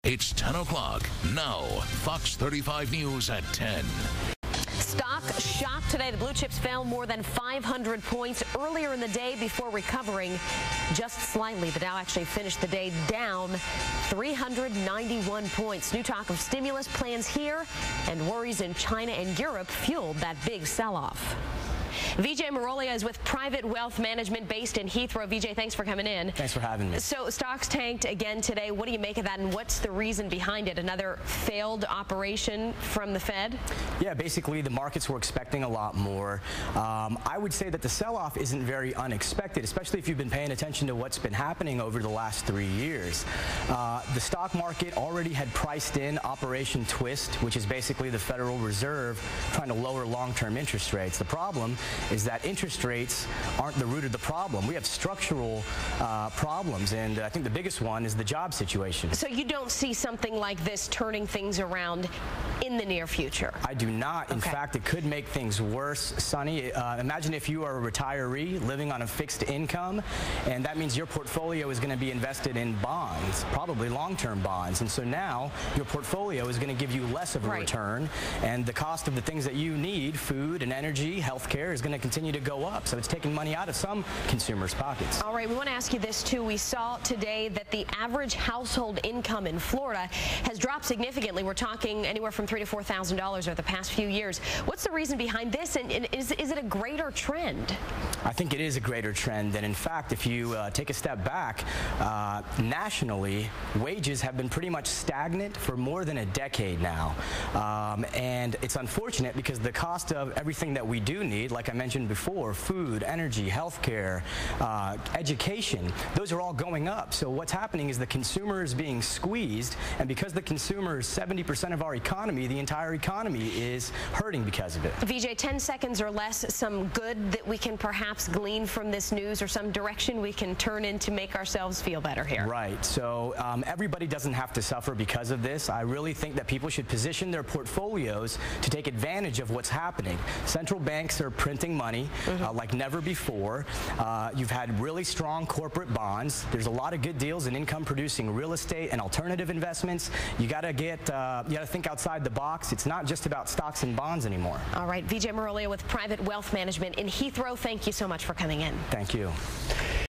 It's 10 o'clock. Now, Fox 35 News at 10. Stock shocked today. The blue chips fell more than 500 points earlier in the day before recovering just slightly. The Dow actually finished the day down 391 points. New talk of stimulus plans here and worries in China and Europe fueled that big sell-off. Vijay Marolia is with Private Wealth Management based in Heathrow. Vijay, thanks for coming in. Thanks for having me. So stocks tanked again today. What do you make of that, and what's the reason behind it? Another failed operation from the Fed? Yeah, basically the markets were expecting a lot more. I would say that the sell-off isn't very unexpected, especially if you've been paying attention to what's been happening over the last 3 years. The stock market already had priced in Operation Twist, which is basically the Federal Reserve trying to lower long-term interest rates. The problem is that interest rates aren't the root of the problem. We have structural problems, and I think the biggest one is the job situation. So you don't see something like this turning things around in the near future? I do not. In fact, it could make things worse, Sunny. Imagine if you are a retiree living on a fixed income, and that means your portfolio is going to be invested in bonds, probably long-term bonds. And so now your portfolio is going to give you less of a return, and the cost of the things that you need, food and energy, healthcare, is going to continue to go up. So it's taking money out of some consumers' pockets. All right, we want to ask you this too. We saw today that the average household income in Florida has dropped significantly. We're talking anywhere from $3,000 to $4,000 over the past few years. What's the reason behind this, and is it a greater trend? I think it is a greater trend, and in fact, if you take a step back, nationally, wages have been pretty much stagnant for more than a decade now. And it's unfortunate because the cost of everything that we do need, like I mentioned before, food, energy, healthcare, education, those are all going up. So what's happening is the consumer is being squeezed, and because the consumer is 70% of our economy, the entire economy is hurting because of it. Vijay, 10 seconds or less, some good that we can perhaps glean from this news, or some direction we can turn in to make ourselves feel better here? Right. So everybody doesn't have to suffer because of this. I really think that people should position their portfolios to take advantage of what's happening. Central banks are printing money like never before. You've had really strong corporate bonds. There's a lot of good deals in income-producing real estate and alternative investments. You got to think outside the box. It's not just about stocks and bonds anymore. All right, Vijay Marolia with Private Wealth Management in Heathrow. Thank you so much for coming in. Thank you.